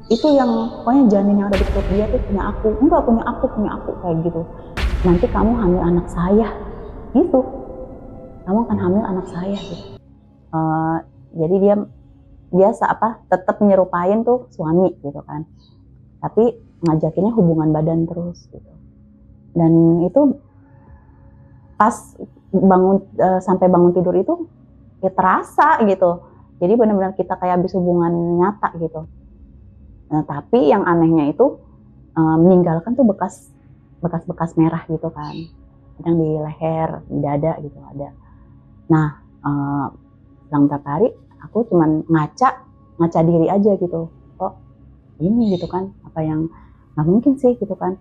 itu yang pokoknya janin yang ada di perut dia tuh punya aku, enggak punya aku kayak gitu. Nanti kamu hamil anak saya gitu, kamu akan hamil anak saya gitu. Jadi dia biasa tetap menyerupain tuh suami gitu kan, tapi ngajakinnya hubungan badan terus gitu. Dan itu pas sampai bangun tidur itu ya terasa gitu, jadi benar-benar kita kayak habis hubungan nyata gitu. Nah, tapi yang anehnya itu meninggalkan tuh bekas merah gitu kan, kadang di leher, di dada gitu ada. Nah, selang berapa hari aku cuman ngaca diri aja gitu, kok ini gitu kan, apa yang nggak mungkin sih gitu kan.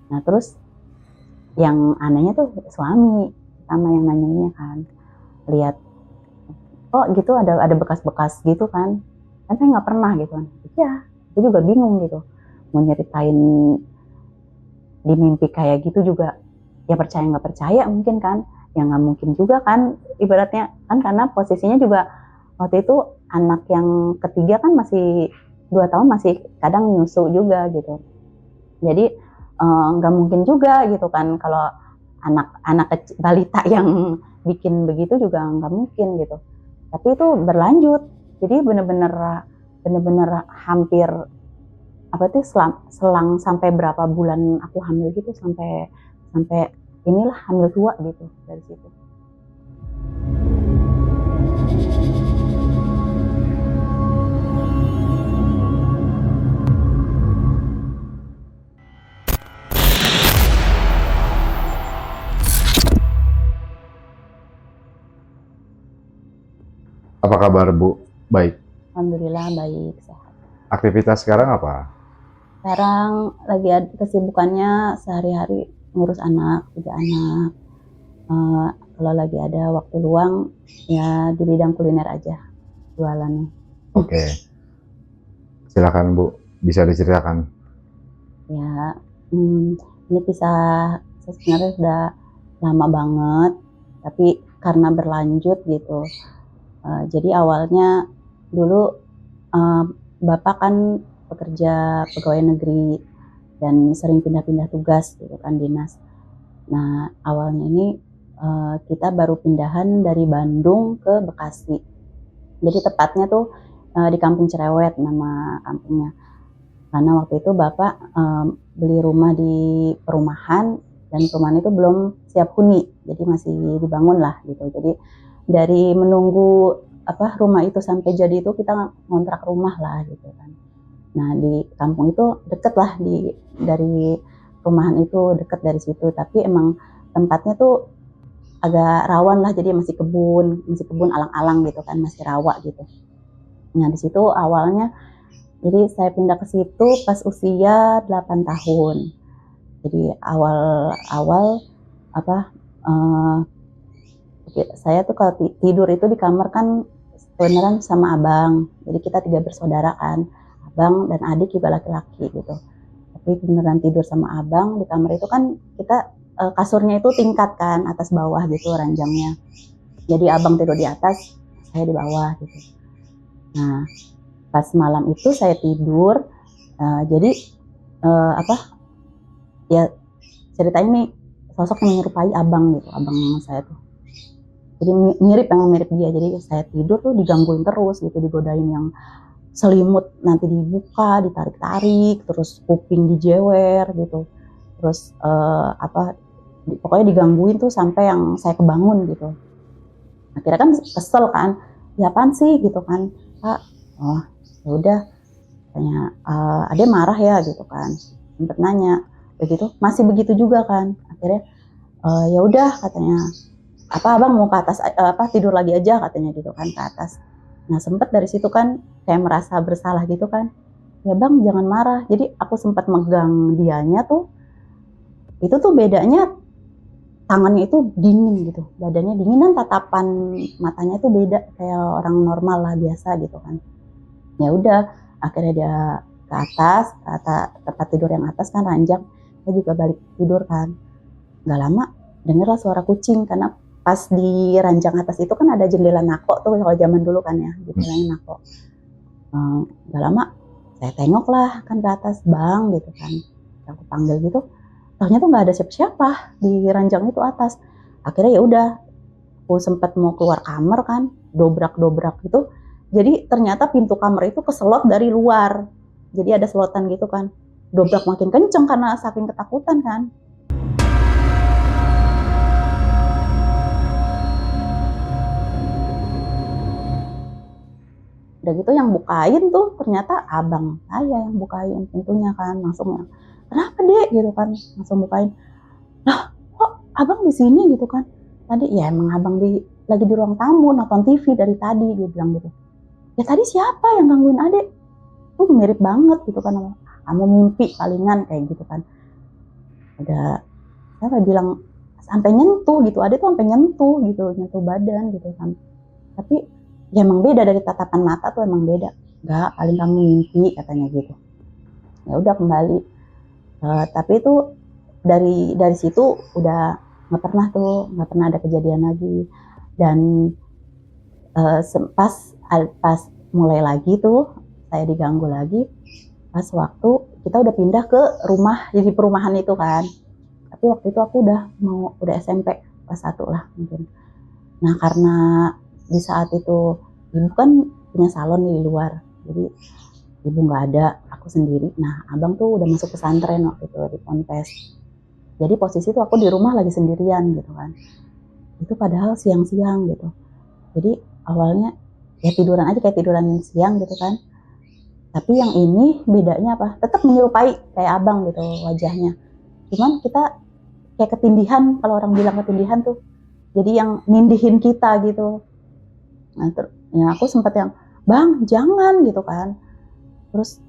Nah terus yang anehnya tuh suami sama yang nanyainnya kan, lihat kok gitu ada bekas-bekas gitu kan saya nggak pernah gitu kan. Iya, dia juga bingung gitu mau nyeritain di mimpi kayak gitu juga, ya percaya nggak percaya mungkin kan, ya nggak mungkin juga kan ibaratnya kan, karena posisinya juga waktu itu anak yang ketiga kan masih 2 tahun, masih kadang nyusu juga gitu. Jadi nggak mungkin juga gitu kan kalau anak balita yang bikin begitu juga nggak mungkin gitu. Tapi itu berlanjut, jadi bener-bener hampir selang sampai berapa bulan aku hamil gitu, sampai sampai inilah hamil tua gitu dari situ. Apa kabar Bu? Baik. Alhamdulillah baik, sehat. Aktivitas sekarang apa? Sekarang lagi ada kesibukannya sehari-hari ngurus anak, 3 anak. Kalau lagi ada waktu luang ya di bidang kuliner aja jualannya. Oke. Silakan Bu, bisa diceritakan. Ya, ini kisah sebenarnya sudah lama banget, tapi karena berlanjut gitu. Jadi awalnya dulu Bapak kan bekerja pegawai negeri dan sering pindah-pindah tugas gitu kan, dinas. Nah awalnya ini kita baru pindahan dari Bandung ke Bekasi. Jadi tepatnya tuh di Kampung Cerewet nama kampungnya. Karena waktu itu Bapak beli rumah di perumahan, dan perumahan itu belum siap huni, jadi masih dibangun lah gitu. Jadi dari menunggu rumah itu sampai jadi itu kita ngontrak rumah lah gitu kan. Nah di kampung itu deket lah dari perumahan itu, deket dari situ, tapi emang tempatnya tuh agak rawan lah, jadi masih kebun alang-alang gitu kan, masih rawa gitu. Nah di situ awalnya jadi saya pindah ke situ pas usia 8 tahun. Jadi awal-awal saya tuh kalau tidur itu di kamar kan beneran sama abang. Jadi kita 3 bersaudara kan, abang dan adik juga laki-laki gitu. Tapi beneran tidur sama abang di kamar itu kan kita kasurnya itu tingkat kan, atas bawah gitu ranjangnya. Jadi abang tidur di atas, saya di bawah gitu. Nah pas malam itu saya tidur, jadi ya ceritanya nih sosok menyerupai abang gitu, abang saya tuh. Jadi mirip dia. Jadi saya tidur tuh digangguin terus gitu, digodain yang selimut nanti dibuka, ditarik-tarik, terus kuping dijewer gitu. Terus pokoknya digangguin tuh sampai yang saya kebangun gitu. Akhirnya kan kesel kan, ya apaan sih gitu kan, Pak. Oh ya udah, katanya Ade marah ya gitu kan, sempet nanya begitu, masih begitu juga kan. Akhirnya ya udah katanya, abang mau ke atas tidur lagi aja katanya gitu kan, ke atas. Nah sempet dari situ kan kayak merasa bersalah gitu kan, ya bang jangan marah. Jadi aku sempat megang dianya tuh, itu tuh bedanya tangannya itu dingin gitu, badannya dingin, dan tatapan matanya tuh beda kayak orang normal lah, biasa gitu kan. Ya udah, akhirnya dia ke atas, tempat tidur yang atas kan ranjang, saya juga balik tidur kan. Nggak lama dengerlah suara kucing, karena pas di ranjang atas itu kan ada jendela nako tuh kalau zaman dulu kan ya, jendelanya nako. Nggak lama Saya tengok lah kan ke atas, bang gitu kan, aku panggil gitu, ternyata nggak ada siapa-siapa di ranjang itu atas. Akhirnya ya udah, aku sempat mau keluar kamar kan, dobrak-dobrak gitu, jadi ternyata pintu kamar itu keselot dari luar, jadi ada selotan gitu kan, dobrak makin kenceng karena saking ketakutan kan. Udah gitu yang bukain tuh ternyata abang saya yang bukain pintunya kan, langsung, kenapa dek gitu kan, langsung bukain, lah kok abang di sini gitu kan, tadi ya emang abang lagi di ruang tamu nonton TV dari tadi, dia bilang gitu. Ya tadi siapa yang gangguin adek, tuh mirip banget gitu kan, kamu mimpi palingan kayak gitu kan. Ada saya bilang sampai nyentuh gitu, adek tuh sampai nyentuh gitu, nyentuh badan gitu kan. Tapi ya emang beda, dari tatapan mata tuh emang beda. Enggak, paling kamu mimpi katanya gitu. Ya udah kembali. Tapi itu dari situ udah nggak pernah ada kejadian lagi. Dan pas mulai lagi tuh saya diganggu lagi pas waktu kita udah pindah ke rumah, jadi perumahan itu kan. Tapi waktu itu aku udah SMP kelas 1 lah mungkin. Nah karena di saat itu ibu kan punya salon di luar, jadi ibu nggak ada, aku sendiri. Nah abang tuh udah masuk pesantren waktu itu di Ponpes, jadi posisi tuh aku di rumah lagi sendirian gitu kan. Itu padahal siang-siang gitu, jadi awalnya ya tiduran aja kayak tiduran siang gitu kan. Tapi yang ini bedanya apa, tetap menyerupai kayak abang gitu wajahnya, cuman kita kayak ketindihan, kalau orang bilang ketindihan tuh, jadi yang nindihin kita gitu. Nah, ya aku sempat yang, bang jangan gitu kan. Terus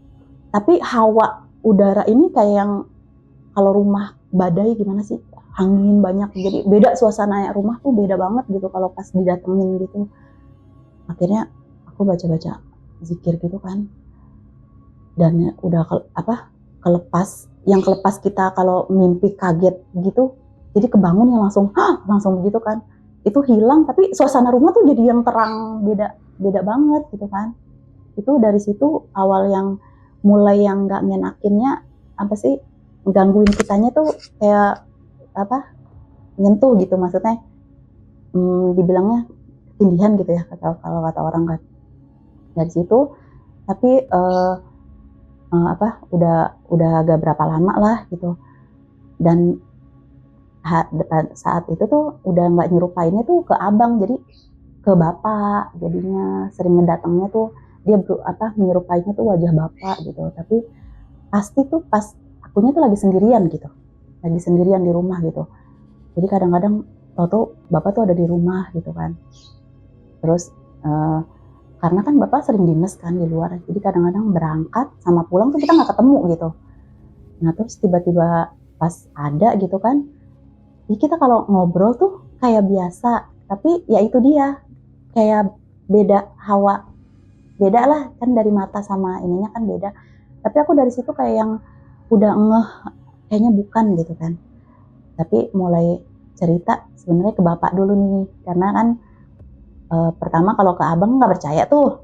tapi hawa udara ini kayak yang kalau rumah badai gimana sih, angin banyak, jadi beda suasananya, rumah tuh beda banget gitu kalau pas didatengin gitu. Akhirnya aku baca-baca zikir gitu kan, dan udah kelepas kita kalau mimpi kaget gitu, jadi kebangun ya langsung begitu kan, itu hilang. Tapi suasana rumah tuh jadi yang terang, beda banget gitu kan. Itu dari situ awal yang mulai yang nggak ngenakinnya apa sih, gangguin kitanya tuh kayak apa, nyentuh gitu maksudnya, dibilangnya ketindihan gitu ya kalau kata orang kan. Dari situ tapi udah agak berapa lama lah gitu, dan saat itu tuh udah nggak nyerupainnya tuh ke abang, jadi ke bapak, jadinya sering ngedatangnya tuh dia menyerupainya tuh wajah bapak gitu. Tapi pasti tuh pas akunya tuh lagi sendirian gitu, lagi sendirian di rumah gitu, jadi kadang-kadang tau bapak tuh ada di rumah gitu kan. Terus karena kan bapak sering dinas kan di luar, jadi kadang-kadang berangkat sama pulang tuh kita nggak ketemu gitu. Nah terus tiba-tiba pas ada gitu kan, jadi kita kalau ngobrol tuh kayak biasa, tapi ya itu dia kayak beda hawa, beda lah kan, dari mata sama ininya kan beda. Tapi aku dari situ kayak yang udah ngeh kayaknya bukan gitu kan. Tapi mulai cerita sebenarnya ke bapak dulu nih, karena kan pertama kalau ke abang nggak percaya tuh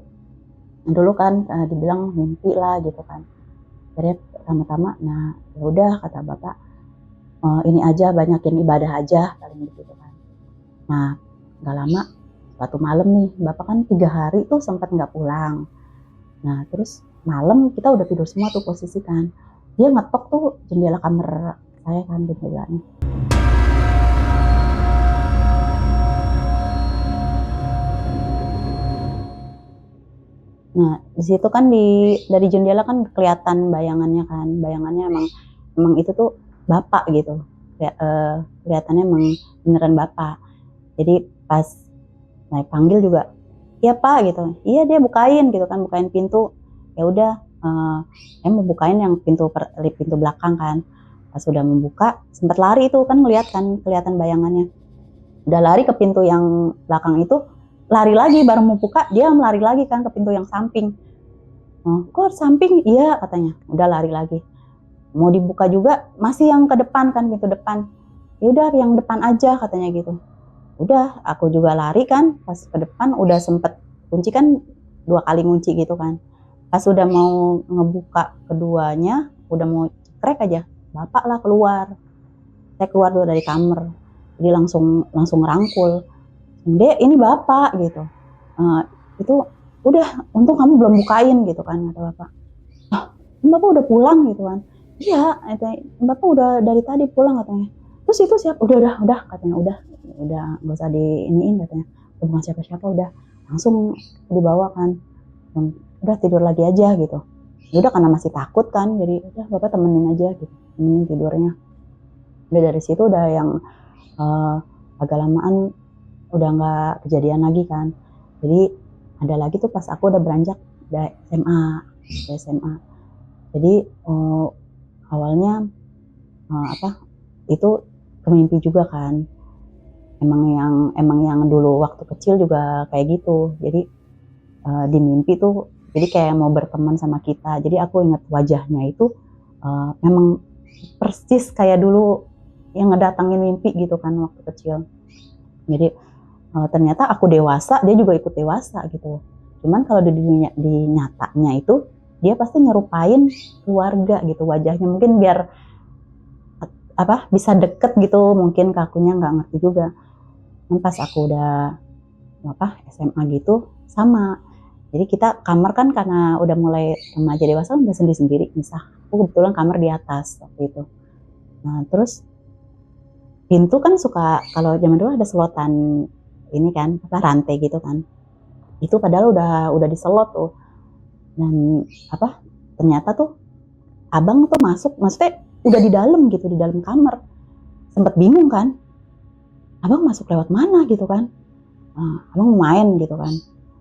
dulu kan, dibilang mimpi lah gitu kan. Jadi pertama-tama, nah ya udah kata bapak, ini aja banyakin ibadah aja paling gitu kan. Nah nggak lama suatu malam nih, bapak kan 3 hari tuh sempat nggak pulang. Nah terus malam kita udah tidur semua tuh posisi kan, dia ngetok tuh jendela kamar saya kan, jendelanya. Nah di situ kan dari jendela kan kelihatan bayangannya kan, bayangannya emang itu tuh bapak gitu, kelihatannya emang beneran bapak. Jadi pas saya panggil juga, iya pak gitu, iya dia bukain gitu kan, bukain pintu. Ya udah, saya mau bukain yang pintu belakang kan. Pas sudah membuka sempat lari itu kan, kelihatan bayangannya. Udah lari ke pintu yang belakang itu, lari lagi, baru mau buka dia lari lagi kan ke pintu yang samping. Kok samping? Iya katanya. Udah lari lagi. Mau dibuka juga masih yang ke depan kan, pintu depan. Ya udah yang depan aja katanya gitu. Udah aku juga lari kan, pas ke depan udah sempet kunci kan, 2 kali ngunci gitu kan. Pas udah mau ngebuka keduanya, udah mau cekrek aja, bapak lah keluar. Saya keluar dulu dari kamar, jadi langsung rangkul, Dek ini bapak gitu. Itu udah, untung kamu belum bukain gitu kan, kata bapak. Ah, bapak udah pulang gitu kan. Iya, bapak udah dari tadi pulang katanya. Terus itu siapa? Udah katanya, udah nggak usah diiniin katanya. Bukan siapa-siapa, udah langsung dibawa kan. Udah tidur lagi aja gitu. Udah karena masih takut kan, jadi udah bapak temenin aja gitu, temenin tidurnya. Udah dari situ udah yang agak lamaan udah nggak kejadian lagi kan. Jadi ada lagi tuh pas aku udah beranjak dari SMA. Jadi awalnya itu kemimpi juga kan. Emang yang dulu waktu kecil juga kayak gitu. Jadi di mimpi tuh jadi kayak mau berteman sama kita. Jadi aku ingat wajahnya itu memang persis kayak dulu yang ngedatangin mimpi gitu kan waktu kecil. Jadi ternyata aku dewasa, dia juga ikut dewasa gitu. Cuman kalau di nyatanya itu dia pasti nyerupain keluarga gitu wajahnya, mungkin biar bisa deket gitu, mungkin ke akunya nggak ngerti juga. Pas aku udah SMA gitu sama. Jadi kita kamar kan karena udah mulai remaja dewasa udah sendiri-sendiri misah. Aku kebetulan kamar di atas waktu itu. Nah terus pintu kan suka, kalau zaman dulu ada selotan ini kan, rantai gitu kan. Itu padahal udah diselot tuh. Dan ternyata tuh abang tuh masuk, maksudnya udah di dalam gitu, di dalam kamar. Sempet bingung kan. Abang masuk lewat mana gitu kan. Abang mau main gitu kan.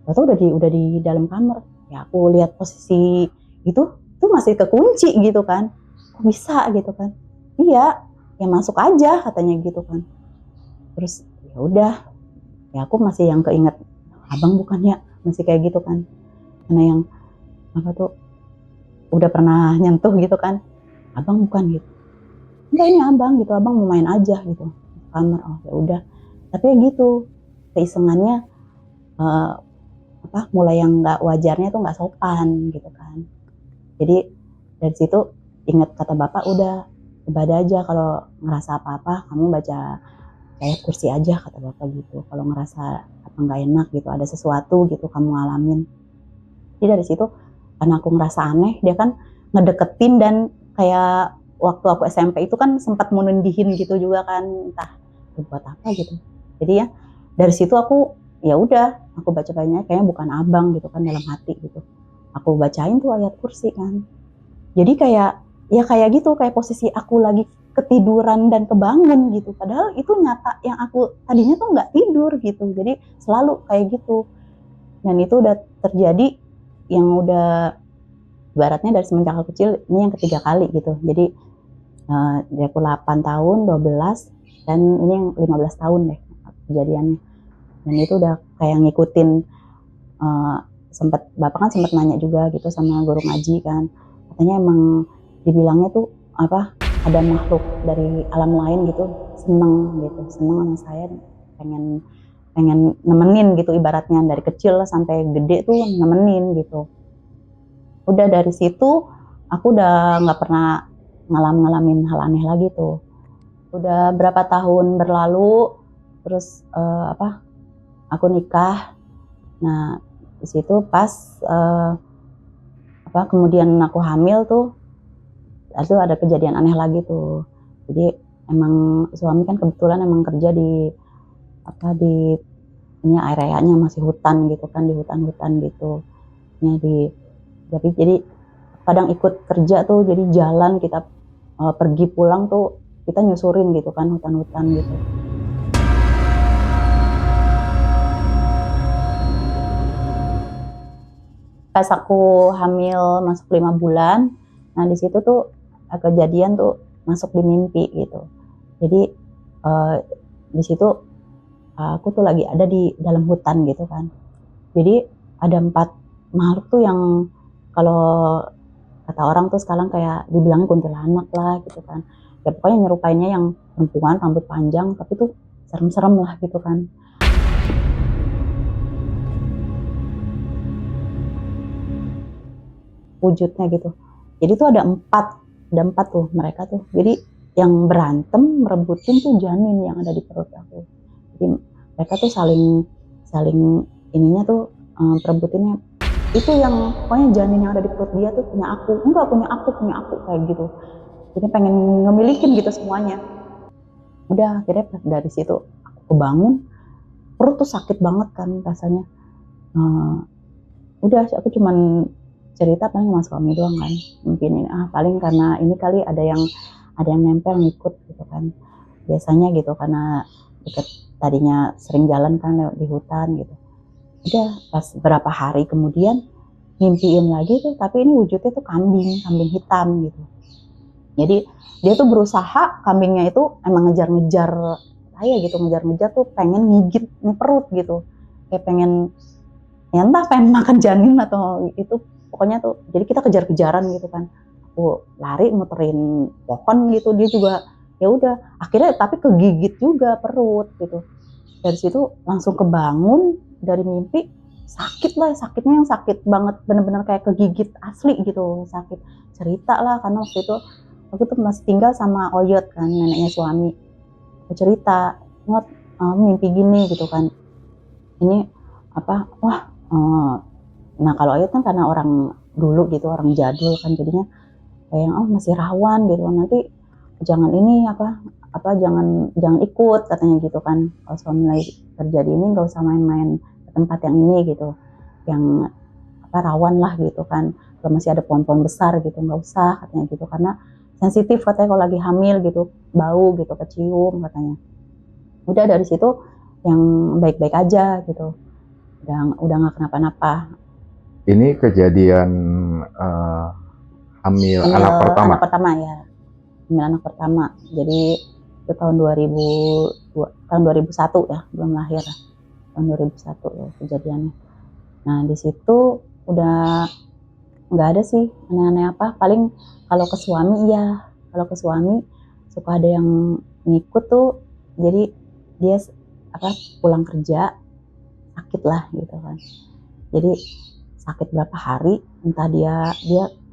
Lalu udah di dalam kamar. Ya aku lihat posisi itu masih kekunci gitu kan. Kok bisa gitu kan. Iya, ya masuk aja katanya gitu kan. Terus ya udah, ya aku masih yang keinget abang bukan ya, masih kayak gitu kan. Karena yang udah pernah nyentuh gitu kan, abang bukan gitu. Enggak ini abang gitu, abang mau main aja gitu kamar. Oh ya udah, tapi ya gitu keisengannya mulai yang nggak wajarnya tuh nggak sopan gitu kan. Jadi dari situ ingat kata bapak, udah ibadah aja, kalau ngerasa apa-apa kamu baca ayat kursi aja kata bapak gitu. Kalau ngerasa nggak enak gitu, ada sesuatu gitu kamu ngalamin. Jadi dari situ karena aku ngerasa aneh, dia kan ngedeketin, dan kayak waktu aku SMP itu kan sempat menundihin gitu juga kan, entah buat apa gitu. Jadi ya dari situ aku ya udah, aku baca-bacanya kayaknya bukan abang gitu kan dalam hati gitu. Aku bacain tuh ayat kursi kan. Jadi kayak gitu, kayak posisi aku lagi ketiduran dan kebangun gitu. Padahal itu nyata, yang aku tadinya tuh nggak tidur gitu. Jadi selalu kayak gitu. Dan itu udah terjadi yang udah ibaratnya dari semenjak aku kecil, ini yang ketiga kali gitu. Jadi dari aku 8 tahun, 12, dan ini yang 15 tahun deh kejadiannya. Dan itu udah kayak ngikutin, bapak kan sempat nanya juga gitu sama guru ngaji kan, katanya emang dibilangnya tuh ada makhluk dari alam lain gitu seneng sama saya, pengen nemenin gitu, ibaratnya dari kecil sampai gede tuh nemenin gitu. Udah dari situ aku udah nggak pernah ngalamin hal aneh lagi tuh. Udah berapa tahun berlalu, terus aku nikah. Nah di situ pas kemudian aku hamil tuh, itu ada kejadian aneh lagi tuh. Jadi emang suami kan kebetulan emang kerja di ini areanya masih hutan gitu kan, di hutan gitu. Jadi kadang ikut kerja tuh, jadi jalan kita pergi pulang tuh kita nyusurin gitu kan, hutan-hutan gitu. Pas aku hamil masuk 5 bulan, nah di situ tuh kejadian tuh masuk di mimpi gitu. Jadi di situ aku tuh lagi ada di dalam hutan gitu kan. Jadi ada 4 makhluk tuh yang kalau kata orang tuh sekarang kayak dibilangnya kuntilanak lah gitu kan. Ya pokoknya nyerupainnya yang perempuan, rambut panjang, tapi tuh serem-serem lah gitu kan. wujudnya gitu. Jadi tuh ada empat tuh mereka tuh. Jadi yang berantem merebutin tuh janin yang ada di perut aku. Jadi mereka tuh saling ininya tuh perebutinnya. Itu yang pokoknya janin yang ada di perut dia tuh punya aku. Enggak, punya aku kayak gitu. Jadi pengen ngemilikin gitu semuanya. Udah akhirnya dari situ aku kebangun, perut tuh sakit banget kan rasanya. Udah aku cuman cerita paling sama suami doang kan, mungkin ini paling karena ini kali ada yang nempel ngikut gitu kan, biasanya gitu karena deket, tadinya sering jalan kan lewat di hutan gitu. Udah pas berapa hari kemudian ngimpiin lagi tuh, tapi ini wujudnya tuh kambing hitam gitu. Jadi dia tuh berusaha, kambingnya itu emang ngejar-ngejar saya gitu, ngejar-ngejar tuh pengen ngigit nih perut gitu, kayak pengen ya entah pengen makan janin atau itu, pokoknya tuh jadi kita kejar-kejaran gitu kan. Aku lari muterin pohon gitu, dia juga ya udah akhirnya tapi kegigit juga perut gitu. Dari situ langsung kebangun dari mimpi, sakit lah, sakitnya yang sakit banget, bener-bener kayak kegigit asli gitu, sakit. Cerita lah karena waktu itu aku tuh masih tinggal sama Oyot kan, neneknya suami. Aku cerita, ngot mimpi gini gitu kan, ini apa, wah nah kalau Oyot kan karena orang dulu gitu, orang jadul kan, jadinya kayak masih rawan gitu, nanti jangan ini apa jangan ikut katanya gitu kan, kalau suami lagi terjadi ini nggak usah main-main ke tempat yang ini gitu, yang apa rawan lah gitu kan, kalau masih ada pohon-pohon besar gitu nggak usah katanya gitu, karena sensitif katanya kalau lagi hamil gitu, bau gitu, kecium katanya. Udah dari situ yang baik-baik aja gitu, udah nggak kenapa-napa. Ini kejadian hamil anak pertama. Anak pertama ya, hamil anak pertama. Jadi itu tahun 2001 ya, belum lahir. Tahun 2001 ya kejadiannya. Nah di situ udah nggak ada sih aneh-aneh apa. Paling kalau ke suami ya, kalau ke suami suka ada yang ngikut tuh. Jadi dia apa pulang kerja sakit lah gitu kan. Jadi sakit berapa hari, entah dia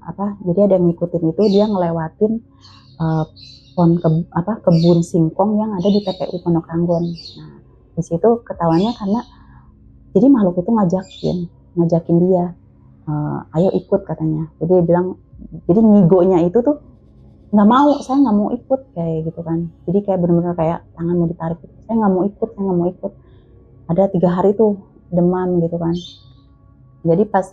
apa, jadi ada yang ngikutin itu, dia ngelewatin kebun singkong yang ada di TPU Pondok Ranggon. Nah di situ ketawanya karena jadi makhluk itu ngajakin dia, ayo ikut katanya. Jadi dia bilang, jadi ngigonya itu tuh nggak mau, saya nggak mau ikut kayak gitu kan. Jadi kayak benar-benar kayak tangan mau ditarik, saya nggak mau ikut. Ada 3 hari tuh demam gitu kan. Jadi pas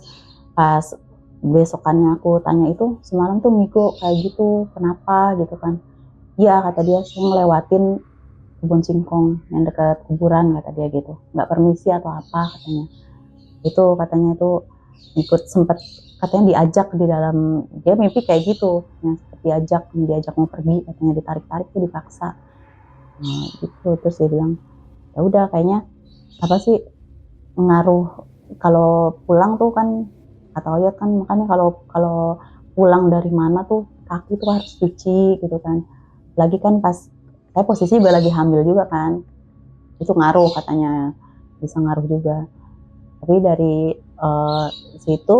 besokannya aku tanya itu, semalam tuh ngigo kayak gitu, kenapa gitu kan. Iya kata dia, saya ngelewatin kebun singkong yang dekat kuburan kata dia gitu, nggak permisi atau apa katanya. Itu katanya itu ikut, sempet katanya diajak di dalam, dia mimpi kayak gitu, yang diajak mau pergi katanya, ditarik-tarik tuh dipaksa. Nah gitu, terus dia bilang ya udah kayaknya apa sih ngaruh kalau pulang tuh kan, kata Oyot kan, makanya kalau pulang dari mana tuh kaki tuh harus cuci gitu kan. Lagi kan pas saya posisi lagi hamil juga kan, itu ngaruh katanya, bisa ngaruh juga. Tapi dari situ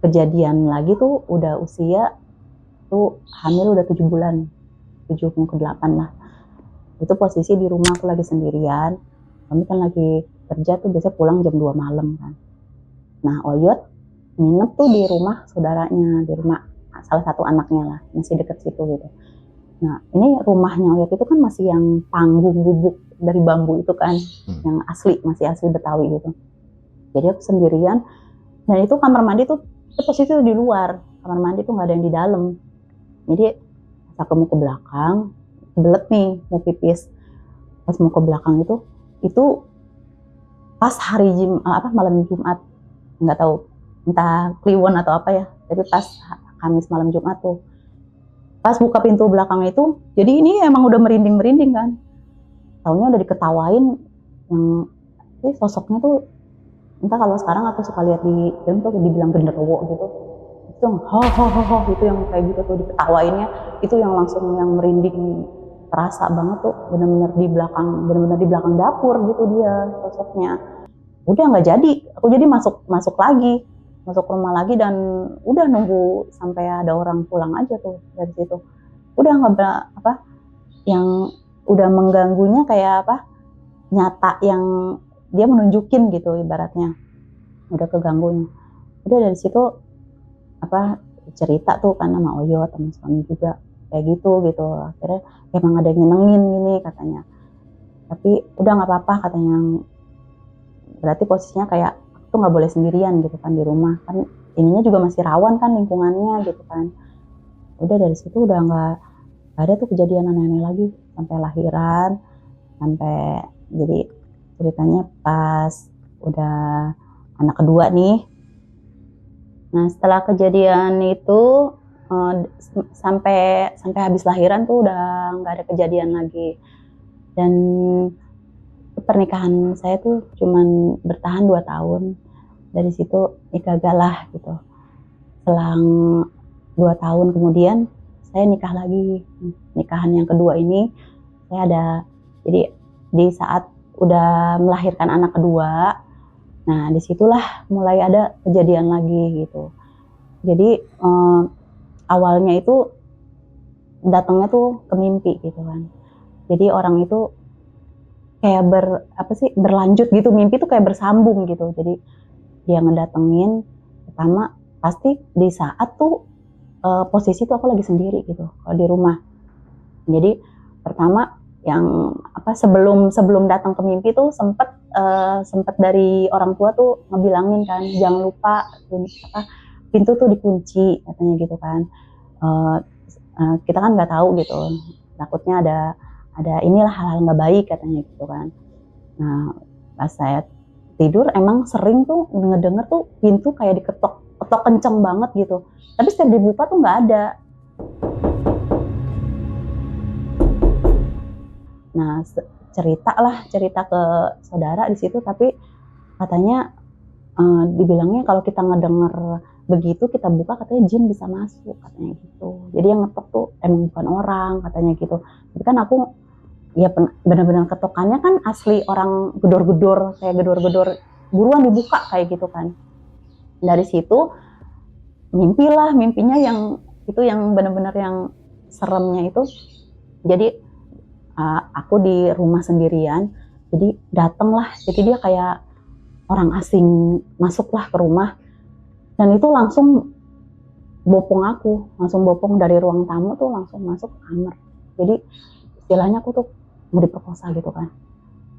kejadian lagi tuh udah usia tuh hamil udah 7 bulan, 7 mau ke 8 lah. Itu posisi di rumah aku lagi sendirian, kami kan lagi kerja tuh biasanya pulang jam 2 malam kan. Nah Oyot nginep tuh di rumah saudaranya, di rumah salah satu anaknya lah, masih deket situ gitu. Nah ini rumahnya Oyot itu kan masih yang panggung gubuk dari bambu itu kan, yang asli, masih asli Betawi gitu. Jadi aku sendirian, dan itu kamar mandi tuh posisi tuh di luar, kamar mandi tuh nggak ada yang di dalam. Jadi pas aku mau ke belakang, belet nih mau pipis, pas mau ke belakang itu pas hari malam Jumat, nggak tahu entah kliwon atau apa ya, tapi pas Kamis malam Jumat tuh, pas buka pintu belakang itu, jadi ini emang udah merinding kan, taunya udah diketawain, yang sosoknya tuh entah, kalau sekarang aku suka lihat di film tuh dibilang genderuwo gitu, itu yang ho itu yang kayak gitu tuh diketawainnya, itu yang langsung yang merinding, terasa banget tuh, benar-benar di belakang dapur gitu dia sosoknya. Udah nggak jadi, aku jadi masuk lagi, masuk rumah lagi dan udah nunggu sampai ada orang pulang aja tuh dari situ. Udah nggak yang udah mengganggunya kayak nyata yang dia menunjukin gitu ibaratnya. Udah keganggunya. Udah dari situ cerita tuh kan sama Oyo teman suami juga kayak gitu. Akhirnya emang ada yang nyenengin gini katanya. Tapi udah nggak apa-apa katanya. Berarti posisinya kayak aku tuh nggak boleh sendirian gitu kan di rumah kan, ininya juga masih rawan kan lingkungannya gitu kan. Udah dari situ udah nggak ada tuh kejadian aneh-aneh lagi sampai lahiran, sampai jadi ceritanya pas udah anak kedua nih. Nah setelah kejadian itu sampai habis lahiran tuh udah nggak ada kejadian lagi. Dan pernikahan saya tuh cuman bertahan 2 tahun. Dari situ gagal lah gitu. Selang 2 tahun kemudian saya nikah lagi. Nikahan yang kedua ini saya ada, jadi di saat udah melahirkan anak kedua, nah disitulah mulai ada kejadian lagi gitu. Jadi awalnya itu datangnya tuh ke mimpi gitu kan. Jadi orang itu kayak berlanjut gitu, mimpi tuh kayak bersambung gitu. Jadi dia ngedatengin, pertama pasti di saat tuh posisi tuh aku lagi sendiri gitu kalau di rumah. Jadi pertama yang sebelum datang ke mimpi tuh sempet dari orang tua tuh ngebilangin kan, jangan lupa pintu tuh dikunci katanya gitu kan. Kita kan nggak tahu gitu, takutnya ada inilah hal-hal nggak baik katanya gitu kan. Nah pas saya tidur emang sering tuh ngedenger tuh pintu kayak diketok kenceng banget gitu, tapi setiap dibuka tuh nggak ada. Nah cerita ke saudara di situ, tapi katanya dibilangnya kalau kita ngedenger begitu kita buka katanya jin bisa masuk katanya gitu. Jadi yang ngetok tuh emang bukan orang katanya gitu. Tapi kan aku ya benar-benar ketokannya kan asli orang gedor-gedor, kayak gedor-gedor buruan dibuka kayak gitu kan. Dari situ mimpinya yang itu yang benar-benar yang seremnya itu. Jadi aku di rumah sendirian, jadi datanglah, jadi dia kayak orang asing masuklah ke rumah dan itu langsung bopong dari ruang tamu tuh langsung masuk ke kamar. Jadi istilahnya aku tuh mau diperkosa gitu kan.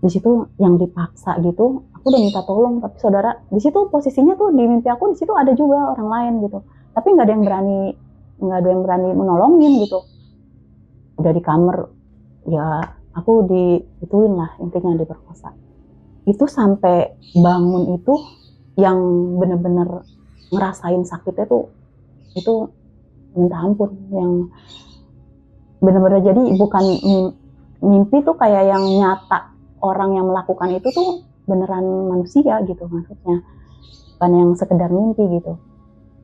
Di situ yang dipaksa gitu, aku udah minta tolong, tapi saudara di situ posisinya tuh di mimpi aku di situ ada juga orang lain gitu, tapi nggak ada yang berani menolongin gitu. Udah di kamar ya aku diituin lah, intinya diperkosa. Itu sampai bangun itu yang bener-bener ngerasain sakitnya tuh itu minta ampun, yang bener-bener jadi bukan mimpi tuh kayak yang nyata, orang yang melakukan itu tuh beneran manusia gitu maksudnya, bukan yang sekedar mimpi gitu.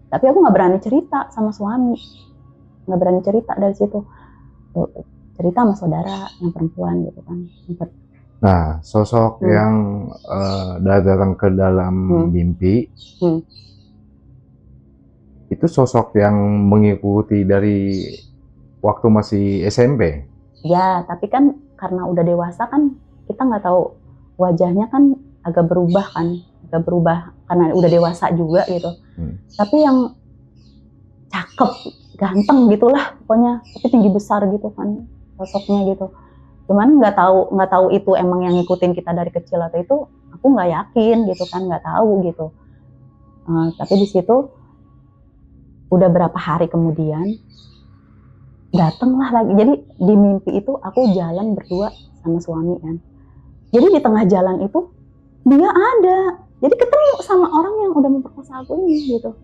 Tapi aku nggak berani cerita sama suami, nggak berani cerita dari situ, cerita sama saudara yang perempuan gitu kan. Nah, sosok yang datang ke dalam mimpi itu sosok yang mengikuti dari waktu masih SMP. Ya, tapi kan karena udah dewasa kan kita nggak tahu, wajahnya kan agak berubah karena udah dewasa juga gitu. Tapi yang cakep, ganteng gitulah pokoknya, tapi tinggi besar gitu kan sosoknya gitu. Cuman nggak tahu itu emang yang ngikutin kita dari kecil atau itu, aku nggak yakin gitu kan, nggak tahu gitu. Tapi di situ udah berapa hari kemudian datanglah lagi. Jadi di mimpi itu aku jalan berdua sama suami kan. Jadi di tengah jalan itu dia ada. Jadi ketemu sama orang yang udah memperkosa aku ini gitu.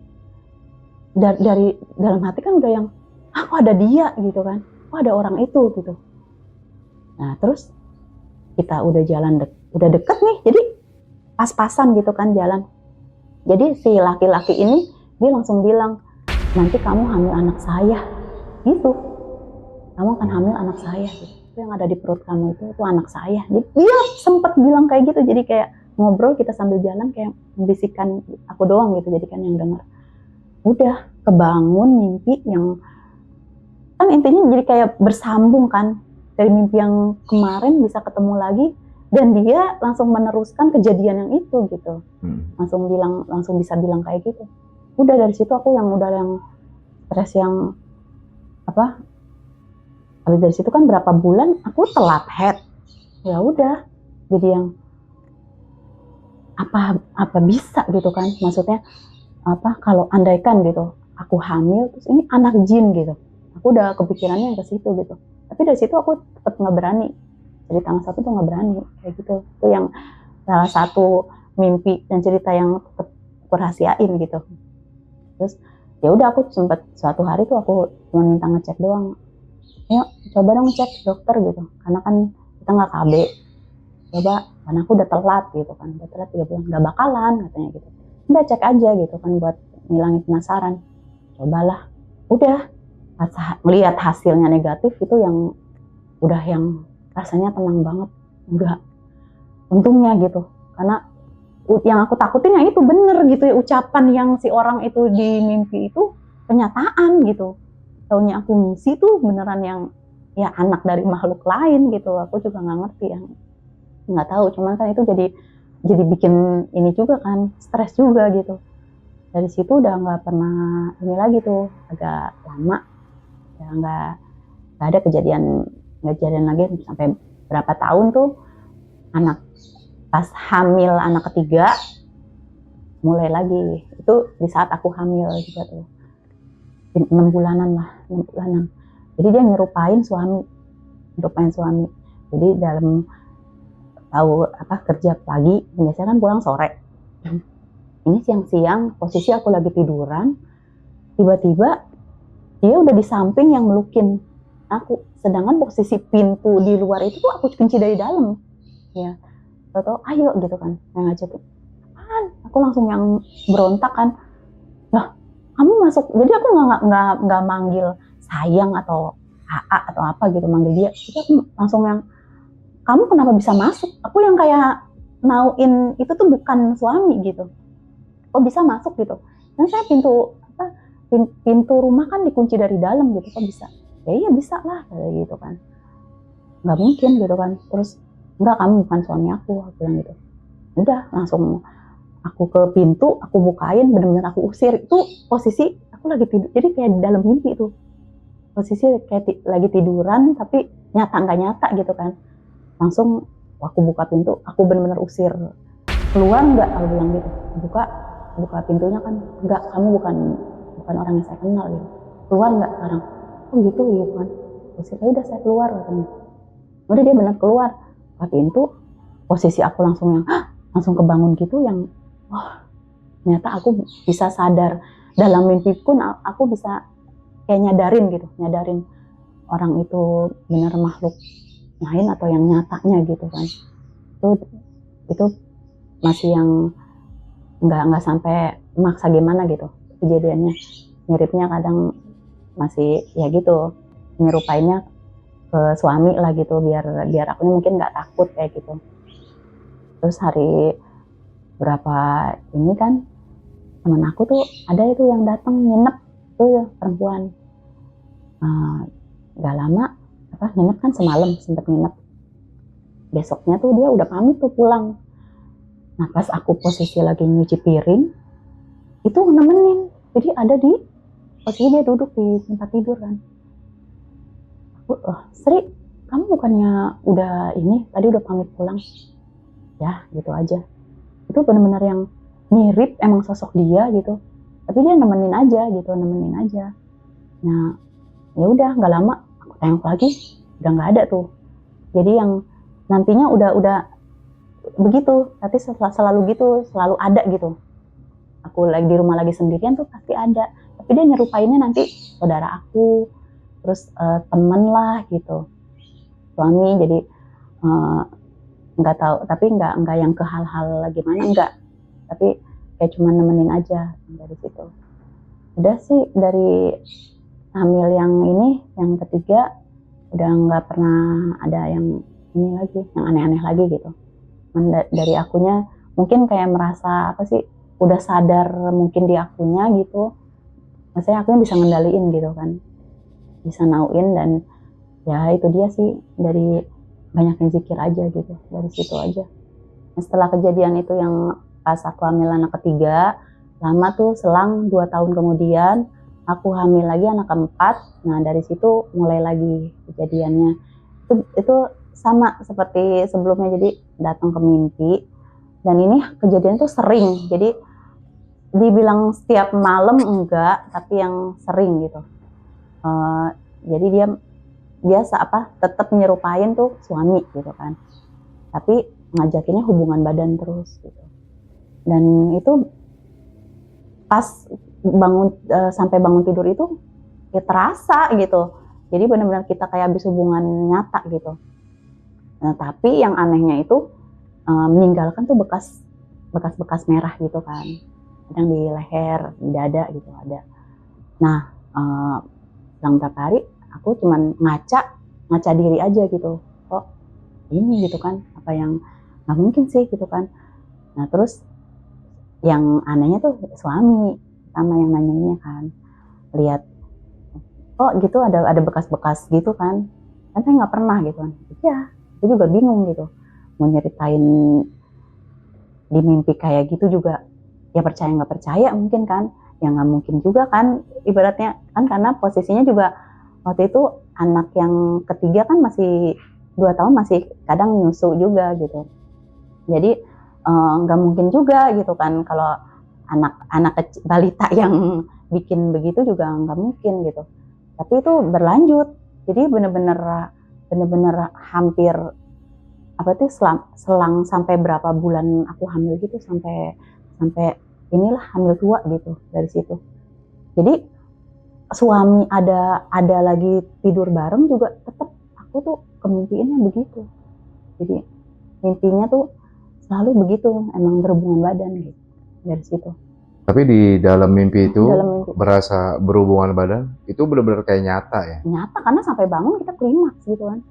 Dari dalam hati kan udah yang, aku ada dia gitu kan. Ada orang itu gitu. Nah terus kita udah jalan udah deket nih. Jadi pas-pasan gitu kan jalan. Jadi si laki-laki ini dia langsung bilang, nanti kamu hamil anak saya gitu. Kamu akan hamil anak saya gitu. Itu yang ada di perut kamu itu anak saya. Jadi dia sempat bilang kayak gitu. Jadi kayak ngobrol kita sambil jalan kayak membisikkan aku doang gitu, jadi kan yang dengar. Udah kebangun mimpi yang kan intinya jadi kayak bersambung kan, dari mimpi yang kemarin bisa ketemu lagi dan dia langsung meneruskan kejadian yang itu gitu. Langsung bisa bilang kayak gitu. Udah dari situ aku yang udah yang stres yang apa? Habis dari situ kan berapa bulan aku telat head. Ya udah. Jadi yang apa bisa gitu kan? Maksudnya apa kalau andaikan gitu aku hamil terus ini anak jin gitu. Aku udah kepikirannya ke situ gitu. Tapi dari situ aku tetap nggak berani. Cerita yang satu tuh nggak berani kayak gitu. Itu yang salah satu mimpi dan cerita yang tetap aku rahasiain gitu. Terus ya udah aku sempat suatu hari tuh aku cuma minta ngecek doang. Yuk coba dong cek dokter gitu. Karena kan kita nggak KB. Coba karena aku udah telat gitu kan. Udah telat 3 bulan nggak bakalan katanya gitu. Udah cek aja gitu kan buat ngilangin penasaran. Cobalah. Udah pas melihat hasilnya negatif itu yang udah yang rasanya tenang banget. Enggak. Untungnya gitu. Karena yang aku takutin yang itu bener gitu ya, ucapan yang si orang itu di mimpi itu kenyataan gitu. Taunya aku misi tuh beneran yang ya anak dari makhluk lain gitu. Aku juga nggak ngerti yang nggak tahu. Cuman kan itu jadi bikin ini juga kan stres juga gitu. Dari situ udah nggak pernah ini lagi tuh, agak lama ya nggak ada kejadian lagi sampai berapa tahun tuh anak pas hamil anak ketiga mulai lagi itu di saat aku hamil juga tuh 6 bulanan lah 6 bulanan jadi dia nyerupain suami jadi dalam tahu apa kerja pagi biasanya kan pulang sore ini siang-siang posisi aku lagi tiduran tiba-tiba dia udah di samping yang melukin aku sedangkan posisi pintu di luar itu tuh aku kunci dari dalam ya atau ayo gitu kan yang ngajakin apaan aku langsung yang berontak kan lah kamu masuk jadi aku nggak manggil sayang atau AA atau apa gitu manggil dia jadi aku langsung yang kamu kenapa bisa masuk aku yang kayak nauin itu tuh bukan suami gitu kok bisa masuk gitu dan saya pintu rumah kan dikunci dari dalam gitu kok bisa ya iya bisa lah kayak gitu kan nggak mungkin gitu kan terus enggak kamu bukan suami aku bilang gitu udah langsung aku ke pintu aku bukain benar-benar aku usir itu posisi aku lagi tidur jadi kayak di dalam mimpi itu posisi kayak lagi tiduran tapi nggak nyata gitu kan langsung aku buka pintu aku benar-benar usir keluar nggak aku bilang gitu buka pintunya kan enggak kamu bukan orang yang saya kenal gitu keluar nggak sekarang oh gitu kan usir udah saya keluar katanya udah dia benar keluar ke pintu posisi aku langsung kebangun gitu yang ternyata aku bisa sadar dalam mimpi pun aku bisa kayak nyadarin orang itu benar makhluk lain atau yang nyatanya gitu kan itu masih yang nggak sampai maksa gimana gitu kejadiannya miripnya kadang masih ya gitu nyerupainnya ke suami lah gitu biar aku mungkin nggak takut kayak gitu terus hari berapa ini kan teman aku tuh ada itu yang datang nginep tuh ya, perempuan nggak lama nginep kan semalam sempet nginep besoknya tuh dia udah pamit tuh pulang nah pas aku posisi lagi nyuci piring itu nemenin jadi ada di posisi dia duduk di tempat tidur kan Sri, kamu bukannya udah tadi udah pamit pulang? Ya, gitu aja. Itu benar-benar yang mirip emang sosok dia gitu. Tapi dia nemenin aja. Nah, ya udah nggak lama aku tengok lagi, udah nggak ada tuh. Jadi yang nantinya udah begitu, tapi selalu gitu, selalu ada gitu. Aku lagi di rumah lagi sendirian tuh pasti ada. Tapi dia nyerupainnya nanti saudara aku, terus temen lah gitu suami jadi nggak tahu tapi nggak yang ke hal-hal gimana nggak tapi kayak cuma nemenin aja dari situ udah sih dari hamil yang ketiga udah nggak pernah ada yang ini lagi yang aneh-aneh lagi gitu dari akunya mungkin kayak merasa apa sih, udah sadar mungkin di akunya gitu, maksudnya akunya bisa ngendaliin gitu kan, bisa nauin. Dan ya itu dia sih, dari banyaknya zikir aja gitu, dari situ aja. Nah, setelah kejadian itu yang pas aku hamil anak ketiga, lama tuh selang 2 tahun kemudian aku hamil lagi anak keempat. Nah dari situ mulai lagi kejadiannya. Itu sama seperti sebelumnya, jadi datang ke mimpi. Dan ini kejadian tuh sering, jadi dibilang setiap malam enggak, tapi yang sering gitu. Jadi dia biasa tetap nyerupain tuh suami gitu kan, tapi ngajakinnya hubungan badan terus gitu. Dan itu pas bangun sampai bangun tidur itu ya terasa gitu, jadi benar-benar kita kayak habis hubungan nyata gitu. Nah tapi yang anehnya itu meninggalkan tuh bekas merah gitu kan, kadang di leher, di dada gitu ada. Nah selang berapa hari aku cuman ngaca diri aja gitu, kok ini gitu kan, apa yang nggak mungkin sih gitu kan. Nah terus yang anehnya tuh suami sama yang nanyainnya kan, lihat kok gitu ada bekas-bekas gitu kan saya nggak pernah gitu kan. Ya aku juga bingung gitu, mau nyeritain di mimpi kayak gitu juga ya percaya nggak percaya mungkin kan, ya nggak mungkin juga kan ibaratnya kan, karena posisinya juga waktu itu anak yang ketiga kan masih 2 tahun, masih kadang nyusu juga gitu. Jadi nggak mungkin juga gitu kan kalau anak balita yang bikin begitu juga nggak mungkin gitu. Tapi itu berlanjut, jadi bener-bener hampir selang sampai berapa bulan aku hamil gitu, sampai inilah hamil tua gitu dari situ. Jadi suami ada lagi tidur bareng juga tetap aku tuh kemimpiinnya begitu. Jadi mimpinya tuh selalu begitu, emang berhubungan badan gitu dari situ. Tapi di dalam mimpi itu berasa berhubungan badan itu benar-benar kayak nyata ya? Nyata, karena sampai bangun kita klimaks gitu kan.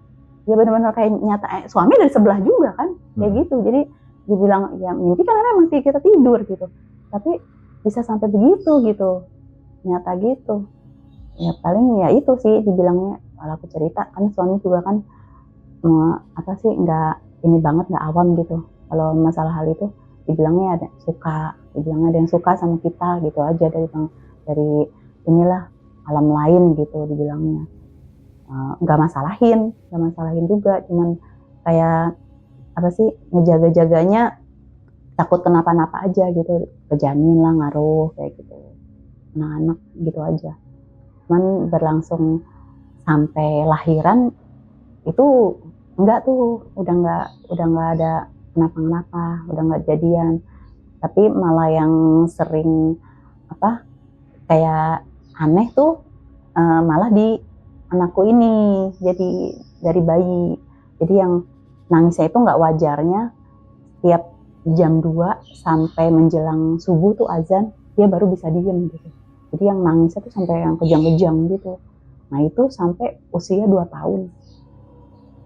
Ya benar-benar kayak nyata. Suami dari sebelah juga kan, kayak gitu. Jadi dibilang ya mimpi kan karena emang kita tidur gitu. Tapi bisa sampai begitu gitu, nyata gitu. Ya paling ya itu sih dibilangnya, kalau aku cerita kan suami juga kan nggak ini banget, nggak awam gitu kalau masalah hal itu. Dibilangnya dibilangnya ada yang suka sama kita gitu aja, dari inilah alam lain gitu dibilangnya. Nggak masalahin juga, cuman kayak ngejaga-jaganya, takut kenapa-napa aja gitu, ke janin lah, ngaruh kayak gitu, anak-anak gitu aja. Cuman berlangsung sampai lahiran itu enggak tuh, udah nggak ada kenapa-napa, udah nggak jadian. Tapi malah yang sering kayak aneh tuh malah di anakku ini, jadi dari bayi. Jadi yang nangisnya itu nggak wajarnya, tiap jam 2 sampai menjelang subuh tuh azan, dia baru bisa diem gitu. Jadi yang nangisnya tuh sampai yang kejang-kejang gitu. Nah itu sampai usia 2 tahun.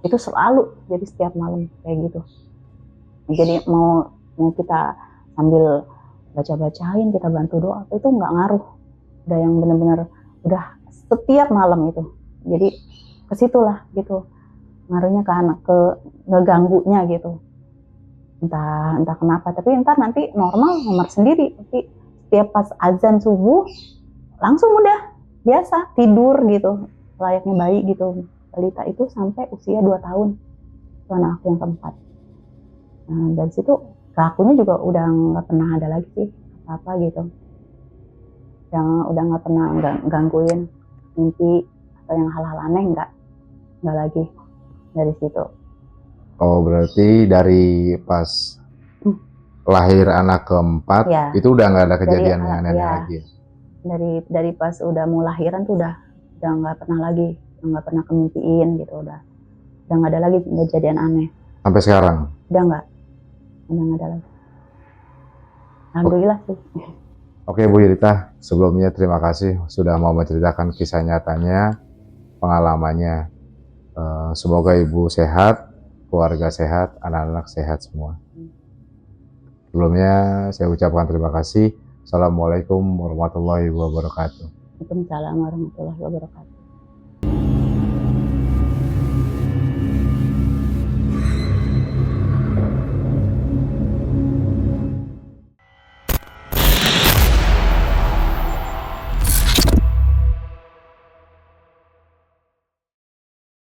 Itu selalu, jadi setiap malam kayak gitu. Jadi mau kita sambil baca-bacain, kita bantu doa, itu nggak ngaruh. Udah yang benar-benar udah setiap malam itu. Jadi kesitulah gitu ngaruhnya ke anak, ke ngeganggunya gitu. Entah kenapa, tapi nanti nomor sendiri. Tapi setiap pas azan subuh langsung udah biasa tidur gitu, layaknya bayi gitu. Balita itu sampai usia 2 tahun. Itu anak aku yang keempat. Nah, dari situ kelakuannya juga udah nggak pernah ada lagi sih apa gitu. Yang udah nggak pernah gangguin mimpi atau yang hal-hal aneh, nggak lagi dari situ. Oh berarti dari pas lahir anak keempat ya, itu udah nggak ada kejadian yang aneh lagi? Dari pas udah mau lahiran tuh udah nggak pernah lagi, nggak pernah kemimpiin gitu, udah nggak ada lagi kejadian aneh. Sampai sekarang? Udah nggak ada lagi. Alhamdulillah sih. Oke Bu Yulita, sebelumnya terima kasih sudah mau menceritakan kisah nyatanya, pengalamannya. Semoga Ibu sehat, keluarga sehat, anak-anak sehat semua. Sebelumnya saya ucapkan terima kasih. Assalamualaikum warahmatullahi wabarakatuh. Waalaikumsalam warahmatullahi wabarakatuh.